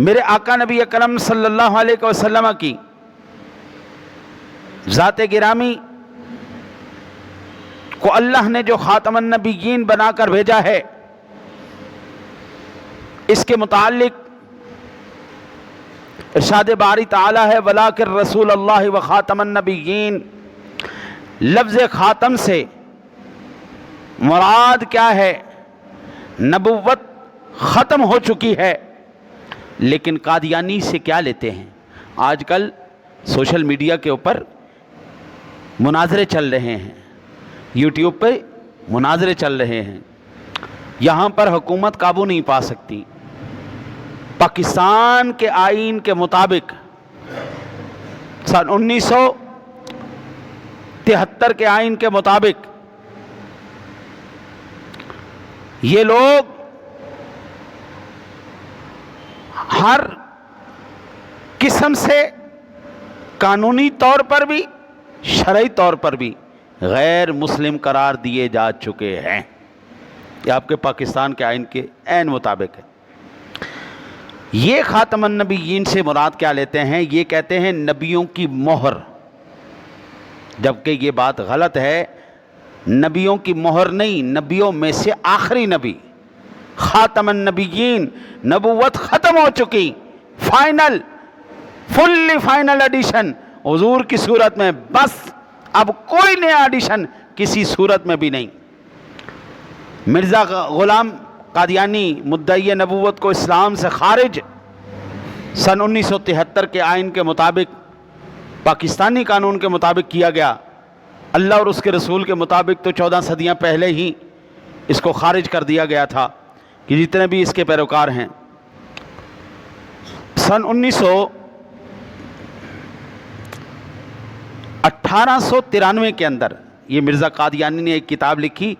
میرے آقا نبی اکرم صلی اللہ علیہ وسلم کی ذات گرامی کو اللہ نے جو خاتم النبیین بنا کر بھیجا ہے، اس کے متعلق ارشاد باری تعالی ہے وَلَٰكِن رَسُولَ اللَّهِ وَخَاتَمَ النَّبِيِّينَ۔ لفظ خاتم سے مراد کیا ہے؟ نبوت ختم ہو چکی ہے۔ لیکن قادیانی سے کیا لیتے ہیں؟ آج کل سوشل میڈیا کے اوپر مناظرے چل رہے ہیں، یوٹیوب پہ مناظرے چل رہے ہیں، یہاں پر حکومت قابو نہیں پا سکتی۔ پاکستان کے آئین کے مطابق سن 1973 کے آئین کے مطابق یہ لوگ ہر قسم سے قانونی طور پر بھی شرعی طور پر بھی غیر مسلم قرار دیے جا چکے ہیں۔ یہ آپ کے پاکستان کے آئین کے عین مطابق ہے۔ یہ خاتم النبیین سے مراد کیا لیتے ہیں؟ یہ کہتے ہیں نبیوں کی مہر، جبکہ یہ بات غلط ہے۔ نبیوں کی مہر نہیں، نبیوں میں سے آخری نبی خاتم النبیین، نبوت ختم ہو چکی، فائنل، فلی فائنل ایڈیشن حضور کی صورت میں، بس اب کوئی نیا ایڈیشن کسی صورت میں بھی نہیں۔ مرزا غلام قادیانی مدعی نبوت کو اسلام سے خارج سن 1973 کے آئین کے مطابق، پاکستانی قانون کے مطابق کیا گیا۔ اللہ اور اس کے رسول کے مطابق تو 14 صدیاں پہلے ہی اس کو خارج کر دیا گیا تھا کہ جتنے بھی اس کے پیروکار ہیں۔ سن 1893 کے اندر یہ مرزا قادیانی نے ایک کتاب لکھی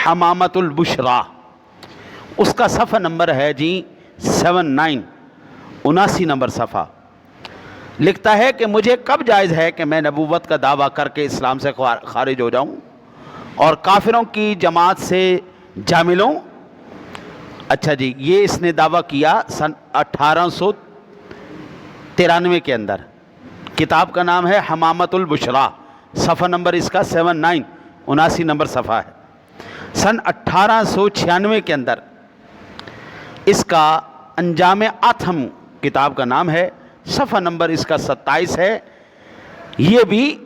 حمامۃ البشرا، اس کا صفحہ نمبر ہے جی 79 نمبر صفحہ۔ لکھتا ہے کہ مجھے کب جائز ہے کہ میں نبوت کا دعویٰ کر کے اسلام سے خارج ہو جاؤں اور کافروں کی جماعت سے جا ملوں؟ اچھا جی، یہ اس نے دعویٰ کیا سن 1893 کے اندر۔ کتاب کا نام ہے حمامۃ البشرا، صفحہ نمبر اس کا 79 نمبر صفحہ ہے۔ سن 1896 کے اندر اس کا انجام آتھم کتاب کا نام ہے، صفحہ نمبر اس کا 27 ہے۔ یہ بھی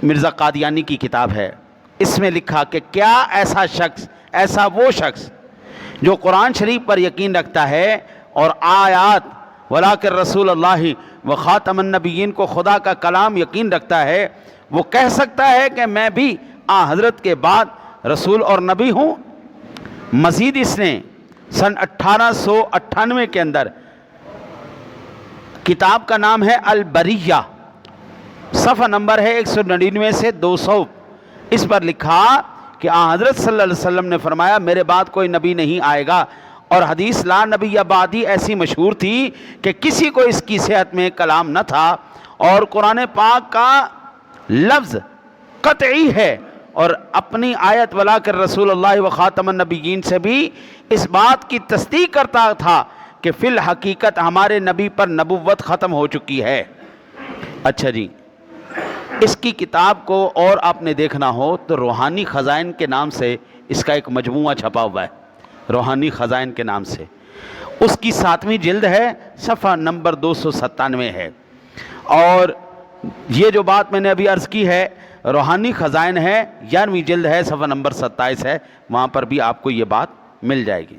مرزا قادیانی کی کتاب ہے۔ اس میں لکھا کہ کیا ایسا شخص، ایسا وہ شخص جو قرآن شریف پر یقین رکھتا ہے اور آیات وَلَٰكِن رَسُولَ اللَّهِ وَخَاتَمَ النَّبِيِّينَ کو خدا کا کلام یقین رکھتا ہے، وہ کہہ سکتا ہے کہ میں بھی حضرت کے بعد رسول اور نبی ہوں؟ مزید اس نے سن 1898 کے اندر کتاب کا نام ہے البریہ، صفحہ نمبر ہے 199 سے 200، اس پر لکھا کہ حضرت صلی اللہ علیہ وسلم نے فرمایا میرے بعد کوئی نبی نہیں آئے گا، اور حدیث لا نبی بعدی ایسی مشہور تھی کہ کسی کو اس کی صحت میں کلام نہ تھا، اور قرآن پاک کا لفظ قطعی ہے، اور اپنی آیت وَلَٰكِن رَسُولَ اللَّهِ وَخَاتَمَ النَّبِيِّينَ سے بھی اس بات کی تصدیق کرتا تھا کہ فی الحقیقت ہمارے نبی پر نبوت ختم ہو چکی ہے۔ اچھا جی، اس کی کتاب کو اور آپ نے دیکھنا ہو تو روحانی خزائن کے نام سے اس کا ایک مجموعہ چھپا ہوا ہے، روحانی خزائن کے نام سے، اس کی 7ویں جلد ہے، صفحہ نمبر 297 ہے۔ اور یہ جو بات میں نے ابھی عرض کی ہے روحانی خزائن ہے، 11ویں جلد ہے، صفحہ نمبر 27 ہے، وہاں پر بھی آپ کو یہ بات مل جائے گی۔